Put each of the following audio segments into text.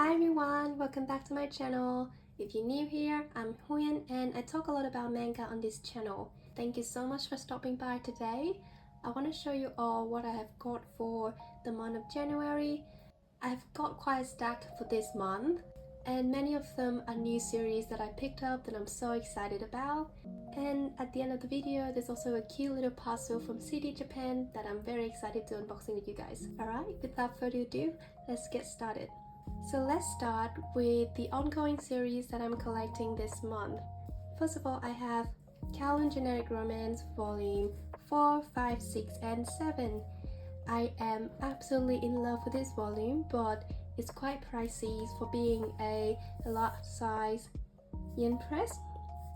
Hi everyone, welcome back to my channel. If you're new here, I'm Hwin and I talk a lot about manga on this channel. Thank you so much for stopping by today. I want to show you all what I have got for the month of January. I've got quite a stack for this month and many of them are new series that I picked up that I'm so excited about. And at the end of the video, there's also a cute little parcel from cdjapan that I'm very excited to unboxing with you guys. Alright, without further ado, let's get started. So let's start with the ongoing series that I'm collecting this month. First of all, I have Kowloon Generic Romance Volume 4, 5, 6, and 7. I am absolutely in love with this volume, but it's quite pricey for being a large size yen press.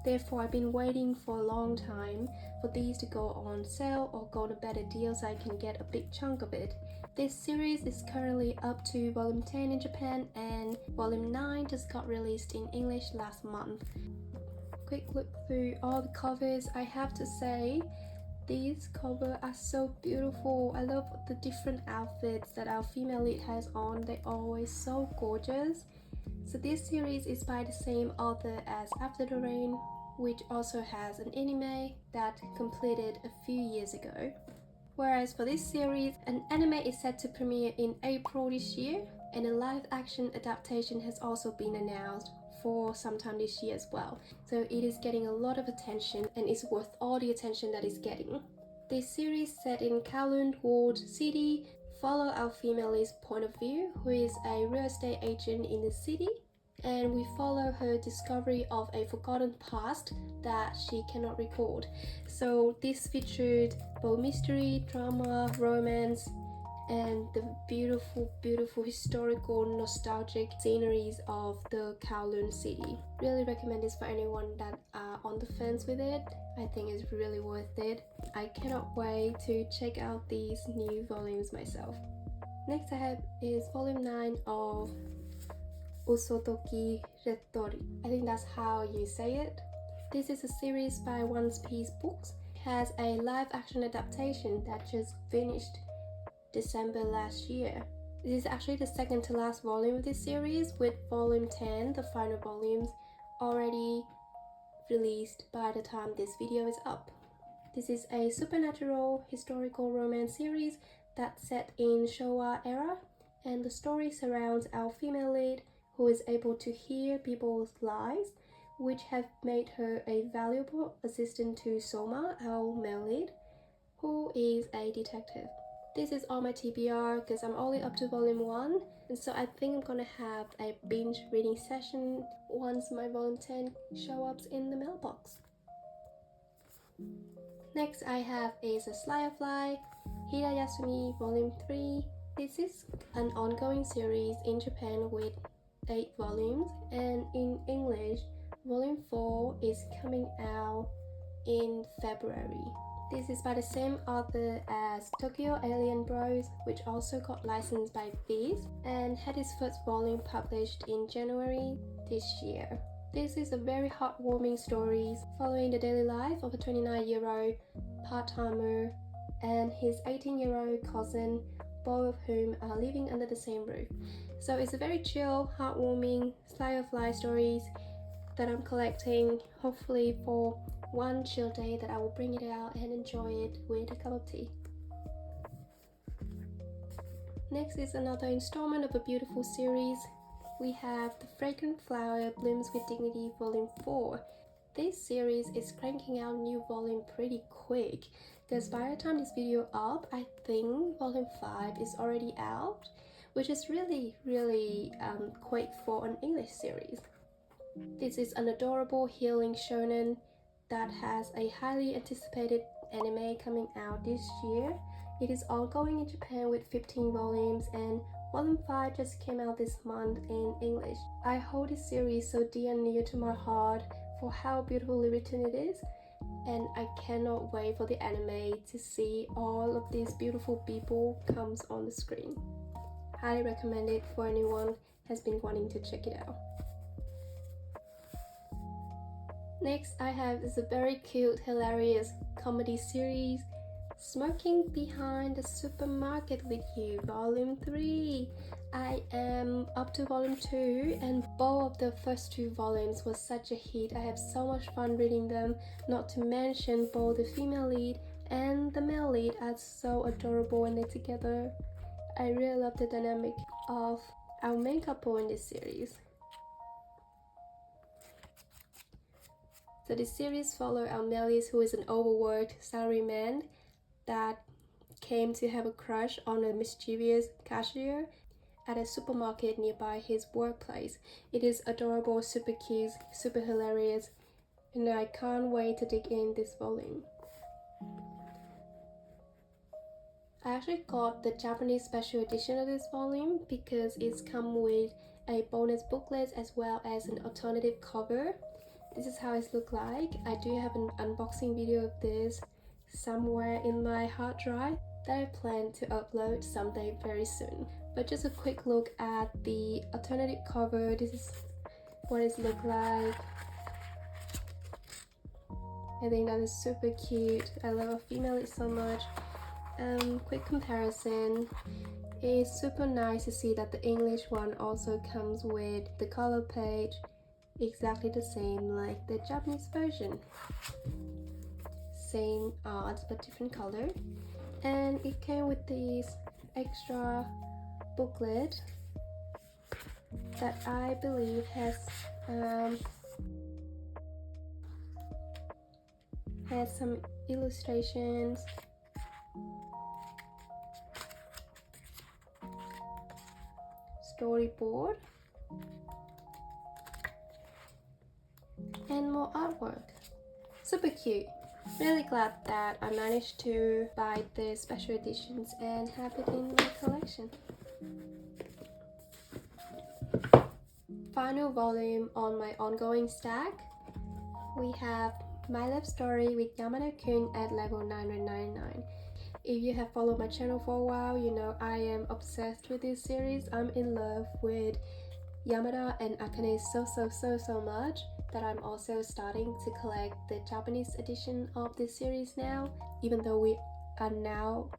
Therefore, I've been waiting for a long time for these to go on sale or go to better deals so I can get a big chunk of it. This series is currently up to volume 10 in Japan and volume 9 just got released in English last month. Quick look through all the covers. I have to say, these covers are so beautiful. I love the different outfits that our female lead has on. They're always so gorgeous. So this series is by the same author as After the Rain, which also has an anime that completed a few years ago. Whereas for this series, an anime is set to premiere in April this year, and a live action adaptation has also been announced for sometime this year as well. So it is getting a lot of attention and is worth all the attention that it's getting. This series set in Kowloon walled city follow our female lead's point of view, who is a real estate agent in the city, and we follow her discovery of a forgotten past that she cannot record. So this featured both mystery, drama, romance, and the beautiful historical nostalgic sceneries of the Kowloon city. Really recommend this for anyone that are on the fence with it. I think it's really worth it. I cannot wait to check out these new volumes myself. Next I have is volume 9 of usotoki rhetoric. I think that's how you say it. This is a series by One Piece Books. It has a live action adaptation that just finished December last year. This is actually the second to last volume of this series, with volume 10, the final volumes, already released by the time this video is up. This is a supernatural historical romance series that's set in Showa era, and the story surrounds our female lead who is able to hear people's lies, which have made her a valuable assistant to Soma, our male lead, who is a detective. This is all my TBR because I'm only up to volume 1, and so I think I'm gonna have a binge reading session once my volume 10 show up in the mailbox. Next I have is a Slice of Life, Hirayasumi volume 3. This is an ongoing series in Japan with 8 volumes, and in English, volume 4 is coming out in February. This is by the same author as Tokyo Alien Bros, which also got licensed by Viz and had its first volume published in January this year. This is a very heartwarming story following the daily life of a 29-year-old part-timer and his 18-year-old cousin, both of whom are living under the same roof. So it's a very chill, heartwarming slice of life stories that I'm collecting, hopefully for one chill day that I will bring it out and enjoy it with a cup of tea. Next is another installment of a beautiful series. We have The Fragrant Flower Blooms with Dignity Volume 4. This series is cranking out new volume pretty quick, because by the time this video up, I think volume 5 is already out, which is really quick for an English series. This is an adorable healing shonen that has a highly anticipated anime coming out this year. It is ongoing in Japan with 15 volumes, and volume 5 just came out this month in English. I hold this series so dear and near to my heart for how beautifully written it is, and I cannot wait for the anime to see all of these beautiful people comes on the screen. Highly recommend it for anyone has been wanting to check it out. Next I have is a very cute, hilarious comedy series Smoking Behind the Supermarket with You, Volume 3. I am up to Volume 2 and both of the first two volumes was such a hit. I have so much fun reading them, not to mention both the female lead and the male lead are so adorable when they're together. I really love the dynamic of our main couple in this series. So this series follows our Melis, who is an overworked salaryman that came to have a crush on a mischievous cashier at a supermarket nearby his workplace. It is adorable, super cute, super hilarious, and I can't wait to dig in this volume. I actually got the Japanese special edition of this volume because it's come with a bonus booklet as well as an alternative cover. This is how it looks like. I do have an unboxing video of this somewhere in my hard drive that I plan to upload someday very soon. But just a quick look at the alternative cover. This is what it looks like. I think that is super cute. I love a female lead so much. Quick comparison. It's super nice to see that the English one also comes with the color page exactly the same like the Japanese version. Same art but different color. And it came with this extra booklet that I believe has some illustrations, storyboard, and more artwork. Super cute. Really glad that I managed to buy the special editions and have it in my collection. Final volume on my ongoing stack. We have My Love Story with Yamada-kun at level 999. If you have followed my channel for a while, you know I am obsessed with this series. I'm in love with Yamada and Akane so much that I'm also starting to collect the Japanese edition of this series now, even though we are now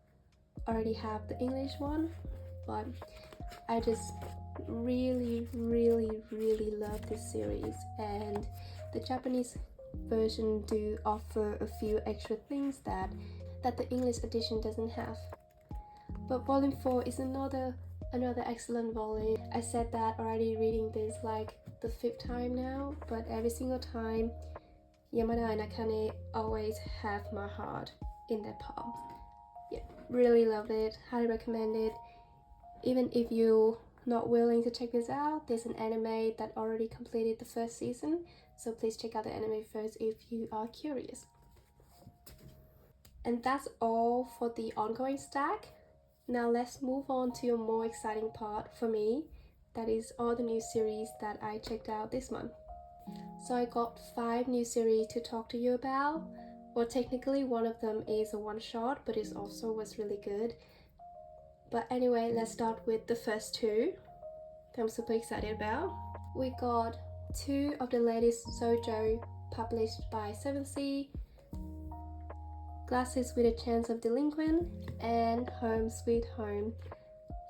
already have the English one. But I just really love this series, and the Japanese version do offer a few extra things that the English edition doesn't have. But volume 4 is another excellent volume. I said that already reading this like the 5th time now, but every single time Yamada and Akane always have my heart in their palm. Yeah, really love it, highly recommend it. Even if you're not willing to check this out, there's an anime that already completed the first season, so please check out the anime first if you are curious. And that's all for the ongoing stack. Now let's move on to a more exciting part for me, that is all the new series that I checked out this month. So I got 5 new series to talk to you about. Well, technically one of them is a one-shot, but it also was really good. But anyway, let's start with the first 2 that I'm super excited about. We got 2 of the latest shoujo published by 7C, Glasses with a Chance of Delinquent and Home Sweet Home.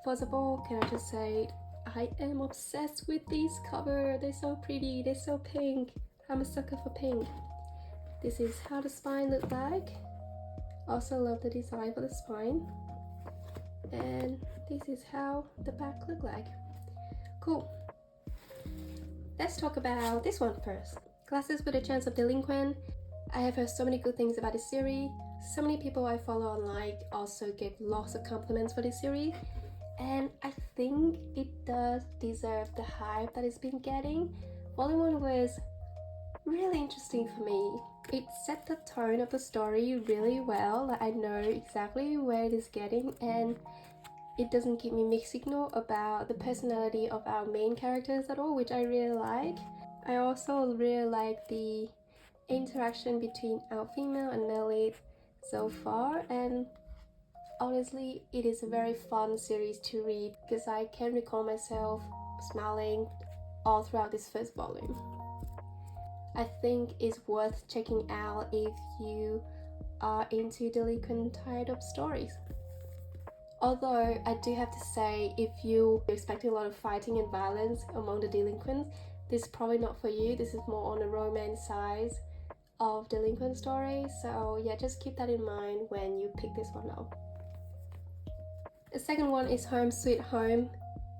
First of all, can I just say I am obsessed with these covers. They're so pretty, they're so pink. I'm a sucker for pink. This is how the spine look like. Also love the design for the spine. And this is how the back look like. Cool. Let's talk about this one first. Glasses with a Chance of Delinquent. I have heard so many good things about this series. So many people I follow online also give lots of compliments for this series, and I think it does deserve the hype that it's been getting. Volume 1 was really interesting for me. It set the tone of the story really well. Like, I know exactly where it is getting, and it doesn't give me mixed signal about the personality of our main characters at all, which I really like. I also really like the interaction between our female and male lead so far, and honestly it is a very fun series to read because I can recall myself smiling all throughout this first volume. I think it's worth checking out if you are into delinquent type of stories. Although I do have to say, if you're expecting a lot of fighting and violence among the delinquents, this is probably not for you. This is more on the romance side of delinquent stories, so yeah, just keep that in mind when you pick this one up. The second one is Home Sweet Home.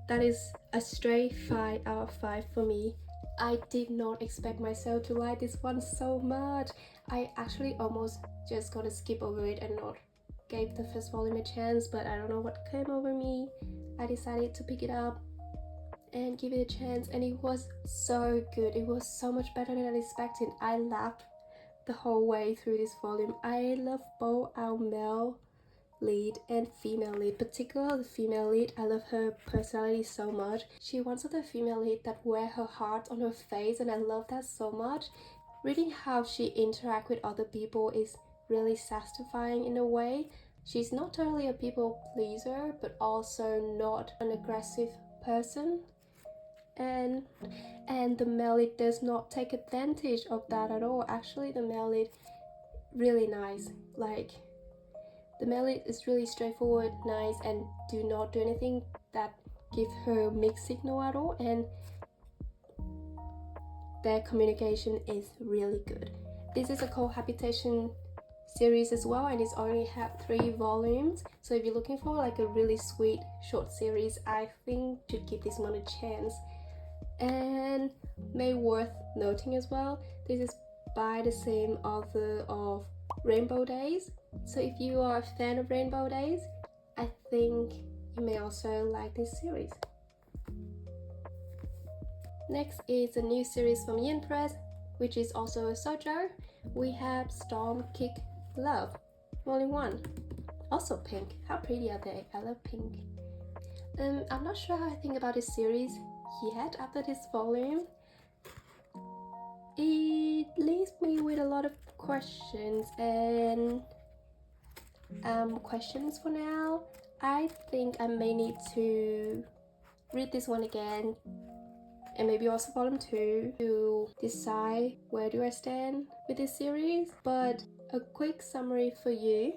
That is a straight 5 out of 5 for me. I did not expect myself to like this one so much. I actually almost just gonna skip over it and not gave the first volume a chance, but I don't know what came over me. I decided to pick it up and give it a chance, and it was so good. It was so much better than I expected. I laughed the whole way through this volume. I love both our male lead and female lead, particularly the female lead. I love her personality so much. She wants the female lead that wear her heart on her face, and I love that so much. Reading how she interact with other people is really satisfying in a way. She's not totally a people pleaser, but also not an aggressive person. And the male lead does not take advantage of that at all. Actually, the male lead really nice. Like, the male lead is really straightforward, nice, and do not do anything that give her mixed signal at all, and their communication is really good. This is a cohabitation series as well, and it's only have 3 volumes, so if you're looking for like a really sweet short series, I think you should give this one a chance. And may worth noting as well, this is by the same author of Rainbow Days, so if you are a fan of Rainbow Days, I think you may also like this series. Next is a new series from Yin Press, which is also a shoujo. We have Stomp, Kick, Love, Volume 1. Also pink. How pretty are they? I love pink. I'm not sure how I think about this series yet after this volume. It leaves me with a lot of questions and questions for now. I think I may need to read this one again, and maybe also volume 2, to decide where do I stand with this series. But a quick summary for you.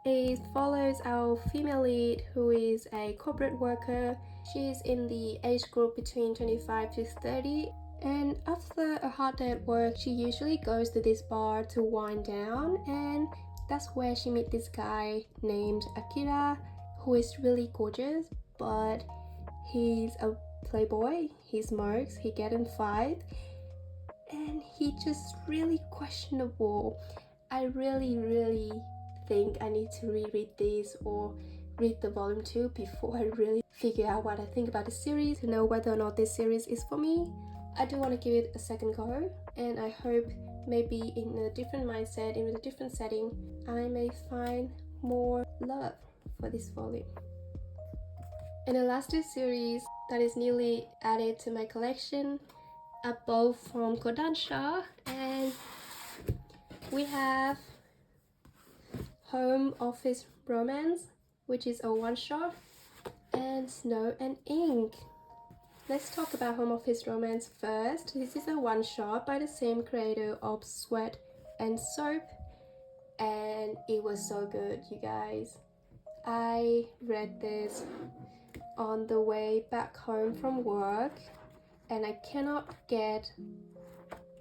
It follows our female lead, who is a corporate worker. She is in the age group between 25 to 30, and after a hard day at work, she usually goes to this bar to wind down, and that's where she meets this guy named Akira, who is really gorgeous, but he's a playboy. He smokes, he gets in fight, and he just really questionable. I really think I need to reread this or read the volume 2 before I really figure out what I think about the series to know whether or not this series is for me. I do want to give it a second go, and I hope maybe in a different mindset, in a different setting, I may find more love for this volume. And the last 2 series that is newly added to my collection are both from Kodansha, and we have Home Office Romance, which is a one-shot, and Snow and Ink. Let's talk about Home Office Romance first. This is a one-shot by the same creator of Sweat and Soap, and it was so good, you guys. I read this on the way back home from work, and I cannot get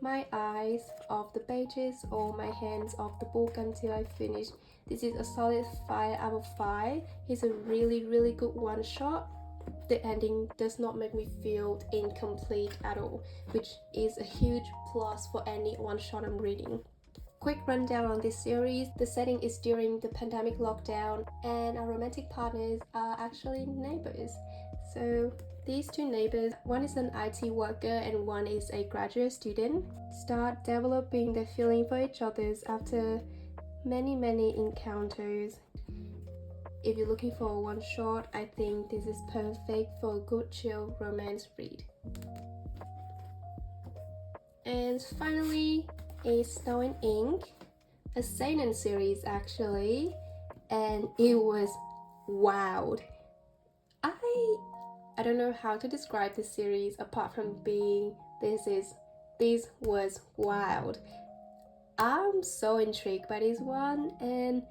my eyes off the pages or my hands off the book until I finish. This is a solid 5 out of 5. It's a really good one shot. The ending does not make me feel incomplete at all, which is a huge plus for any one shot I'm reading. Quick rundown on this series. The setting is during the pandemic lockdown, and our romantic partners are actually neighbors. So these 2 neighbors, one is an IT worker and one is a graduate student, start developing their feeling for each other after many encounters. If you're looking for a one shot, I think this is perfect for a good chill romance read. And finally is Snow and Ink, a seinen series actually, and it was wild. I don't know how to describe this series apart from being this was wild. I'm so intrigued by this one, and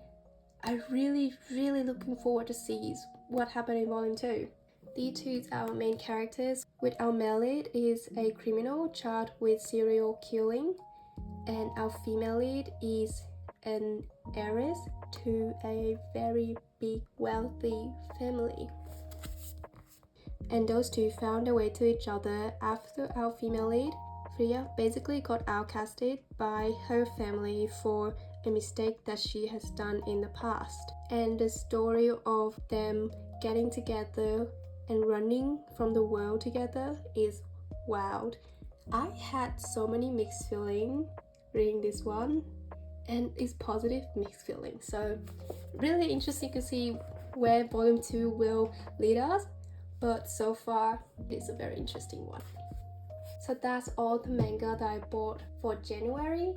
I really looking forward to see what happened in volume 2. These two are our main characters, with our male lead is a criminal charged with serial killing, and our female lead is an heiress to a very big wealthy family. And those two found their way to each other after our female lead, Freya, basically got outcasted by her family for a mistake that she has done in the past. And the story of them getting together and running from the world together is wild. I had so many mixed feelings reading this one, and it's positive mixed feelings. So really interesting to see where volume 2 will lead us, but so far it's a very interesting one. So that's all the manga that I bought for January.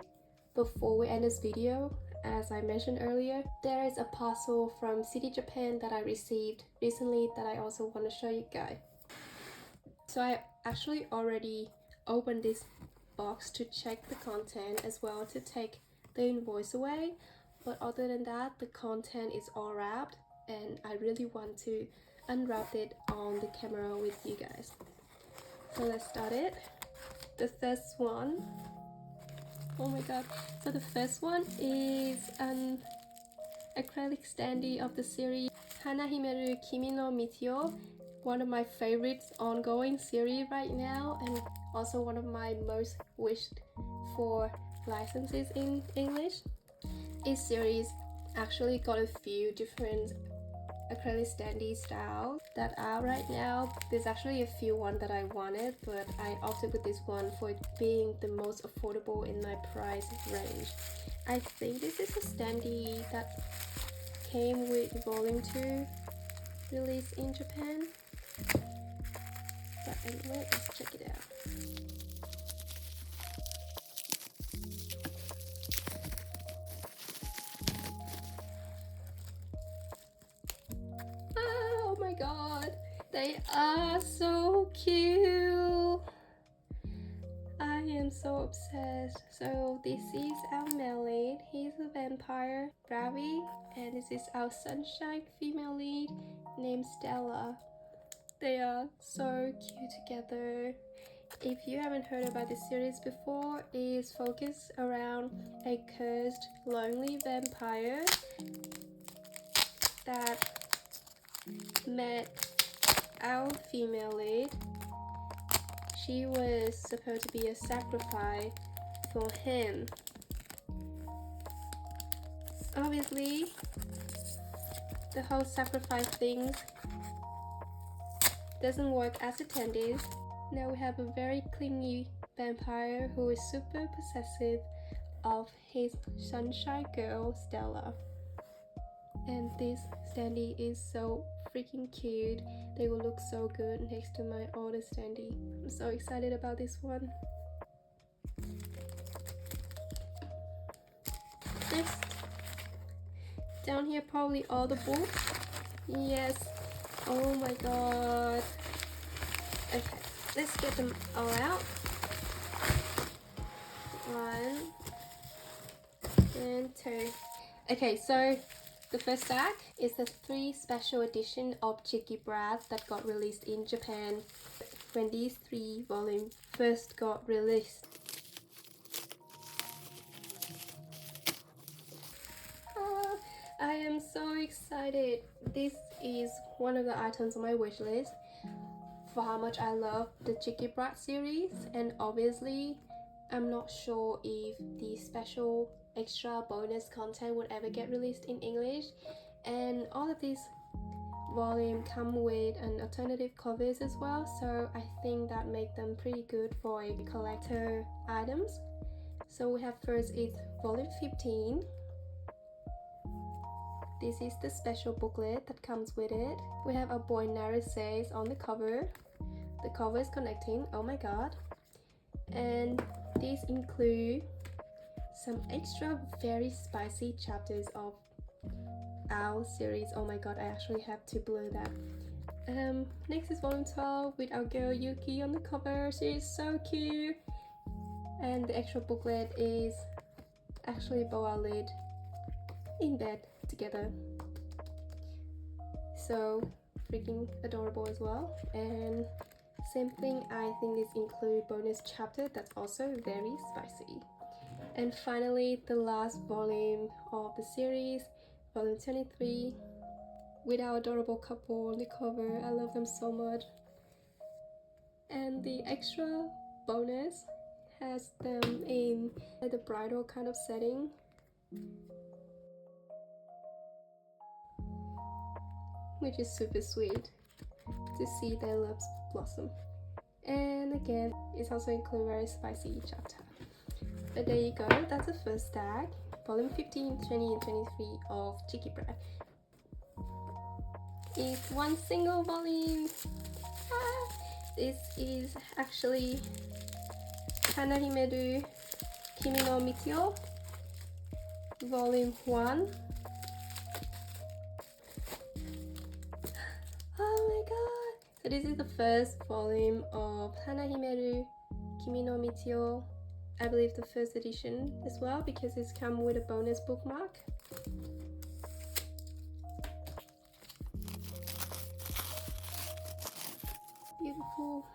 Before we end this video, as I mentioned earlier, there is a parcel from cdjapan that I received recently that I also want to show you guys. So I actually already opened this box to check the content as well to take the invoice away, but other than that, the content is all wrapped, and I really want to unwrap it on the camera with you guys. So let's start it. The first one, oh my god, so the first one is an acrylic standee of the series Hanahimeru Kimi no Mitio, one of my favorites ongoing series right now, and also one of my most wished for licenses in English. This series actually got a few different acrylic standee styles that are right now. There's actually a few ones that I wanted, but I opted with this one for it being the most affordable in my price range. I think this is a standee that came with volume 2 released in Japan, but anyway, let's check it out. Oh my god, they are so cute. I am so obsessed. So this is our male lead, he's a vampire, Ravi, and this is our sunshine female lead named Stella. They are so cute together. If you haven't heard about this series before, it is focused around a cursed, lonely vampire that met our female lead. She was supposed to be a sacrifice for him. Obviously, the whole sacrifice thing doesn't work as intended. Now we have a very clingy vampire who is super possessive of his sunshine girl, Stella. And this standee is so freaking cute. They will look so good next to my older standee. I'm so excited about this one. Next, down here probably all the books. Yes, oh my god. Okay, let's get them all out. 1 and 2. Okay, so the first stack is the 3 special edition of Cheeky Brat that got released in Japan when these 3 volumes first got released. I am so excited. This is one of the items on my wish list for how much I love the Cheeky Brat series, and obviously I'm not sure if the special extra bonus content would ever get released in English, and all of these volumes come with an alternative covers as well, so I think that make them pretty good for a collector items. So we have first is volume 15. This is the special booklet that comes with it. We have a boy says on the cover. The cover is connecting, oh my god. And these include some extra very spicy chapters of our series. Oh my god, I actually have to blur that. Next is volume 12 with our girl Yuki on the cover. She is so cute. And the extra booklet is actually bow our lid in bed together. So freaking adorable as well. And same thing, I think this include bonus chapter that's also very spicy. And finally, the last volume of the series, volume 23, with our adorable couple on the cover. I love them so much. And the extra bonus has them in the bridal kind of setting, which is super sweet to see their loves blossom. And again, it's also include very spicy chapter. But there you go, that's the first stack, volume 15, 20 and 23 of Cheeky Bread. It's one single volume. This is actually Hanahimeru Kimi no Mitio, volume 1. Oh my god! So this is the first volume of Hanahimeru Kimi no Mitio. I believe the first edition as well, because it's come with a bonus bookmark. Beautiful.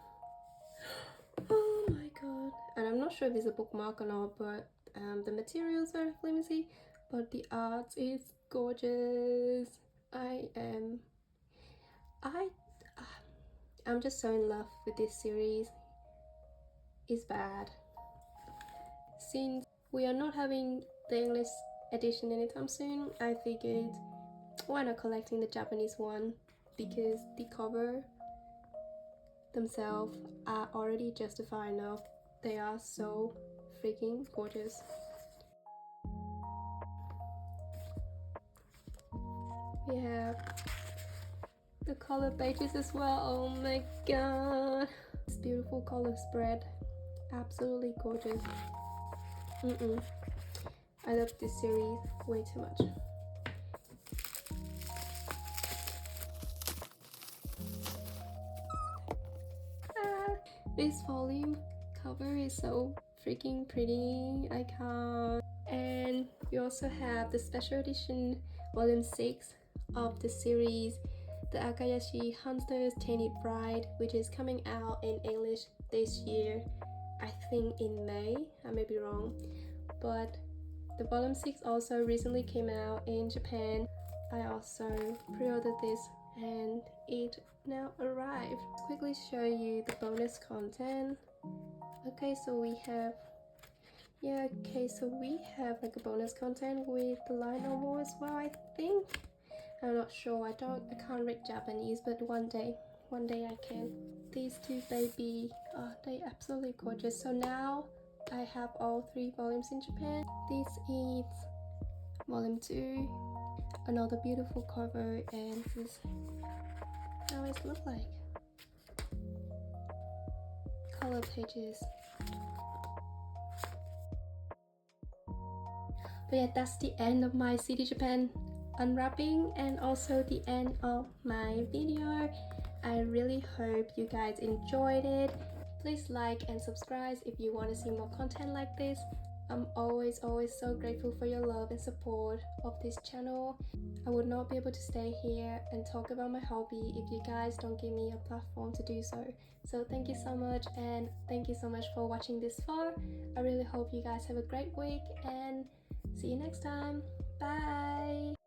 Oh my god. And I'm not sure if it's a bookmark or not, but the materials are flimsy, but the art is gorgeous. I'm just so in love with this series. It's bad. Since we are not having the English edition anytime soon, I figured why not collecting the Japanese one, because the cover themselves are already justified enough. They are so freaking gorgeous. We have the color pages as well. Oh my god, this beautiful color spread, absolutely gorgeous. I love this series way too much. This volume cover is so freaking pretty, I can't. And we also have the special edition volume 6 of the series, the Akayashi Hunter's Tainted Bride, which is coming out in English this year. I think in May, I may be wrong, but the volume 6 also recently came out in Japan. I also pre-ordered this and it now arrived. Let's quickly show you the bonus content. Okay, so we have like a bonus content with the light novel as well, I think. I'm not sure, I can't read Japanese, but one day I can. These two baby, they absolutely gorgeous. So now I have all 3 volumes in Japan. This is volume 2, another beautiful cover, and this is how it looks like. Color pages. But yeah, that's the end of my CD Japan unwrapping and also the end of my video. I really hope you guys enjoyed it. Please like and subscribe if you want to see more content like this. I'm always so grateful for your love and support of this channel. I would not be able to stay here and talk about my hobby if you guys don't give me a platform to do so. So thank you so much, and thank you so much for watching this far. I really hope you guys have a great week and see you next time. Bye!